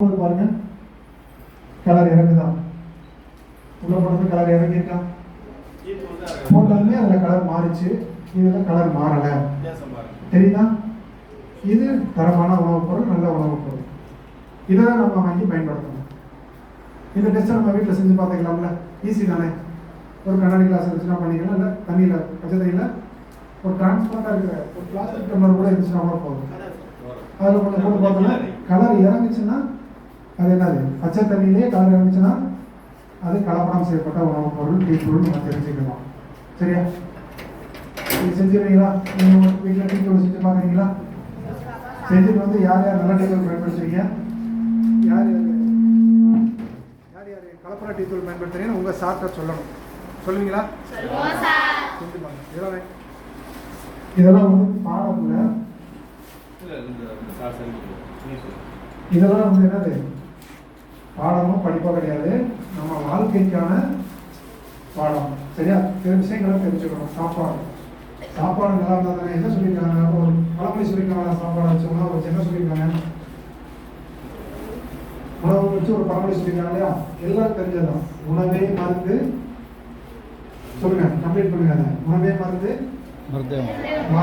பாருங்க, கலர் இறங்குதான். உள்ள போனது கலர் இறங்கியிருக்கா? போட்டதுமே அதில் கலர் மாறிச்சு, இதில் கலர் மாறலை. தெரியுதா? இது தரமான உணவுப் பொருள், நல்ல உணவுப் பொருள். இதை தான் நம்ம வாங்கி பயன்படுத்தணும். இந்த டெஸ்ட்டை நம்ம வீட்டில் செஞ்சு பார்த்துக்கலாம்ல, ஈஸி தானே. ஒரு கண்ணாடி கிளாஸ் வச்சுனா பண்ணிக்கலாம், இல்லை தண்ணியில் பச்சை தண்ணியில் ஒரு டிரான்ஸ்பரண்டாக இருக்கிற ஒரு பிளாஸ்டிக் டம்ளர் கூட இருந்துச்சுன்னா கூட போதும். அதில் கொஞ்சம் போட்டு பார்த்தோம்னா கலர் இறங்குச்சுன்னா அது என்னது, பச்சை தண்ணியிலே கலர் இறங்குச்சுன்னா அது கலப்படம் செய்யப்பட்ட உணவுப் பொருள், டீ பொருள் நம்ம தெரிஞ்சுக்கலாம். சரியா? இது செஞ்சுருவீங்களா? நீங்கள் வீட்டில் டீ தூள் செஞ்சு பார்க்குறீங்களா? செஞ்சுட்டு வந்து யார் யார் நல்ல டீ தூள் பயன்படுத்துறீங்க, யார் யார் கலப்பட டீ தூள் பயன்படுத்துறீங்கன்னு உங்கள் சார்ட்ட சொல்லணும். சொல்லுவீங்களா? செஞ்சு பாருங்க. இதெல்லாம் வந்து பாடத்தில் இதெல்லாம் வந்து என்னது, பாடமும் படிப்போ கிடையாது, நம்ம வாழ்க்கைக்கான பாடம். சரியா? சில விஷயங்களை தெரிஞ்சுக்கணும். சாப்பாடு நல்லா இருந்தால் தானே. என்ன சொல்லியிருக்காங்க, ஒரு பழமொழி சொல்லியிருக்காங்க, சாப்பாடு வச்சு உணவு வச்சு என்ன சொல்லியிருக்காங்க, உணவு வச்சு ஒரு பழமொழி சொல்லியிருக்காங்க இல்லையா? எல்லாம் தெரிஞ்சதான். உணவே மருந்து. சொல்லுங்க, கம்ப்ளீட் பண்ணுங்க. உணவே மருந்து.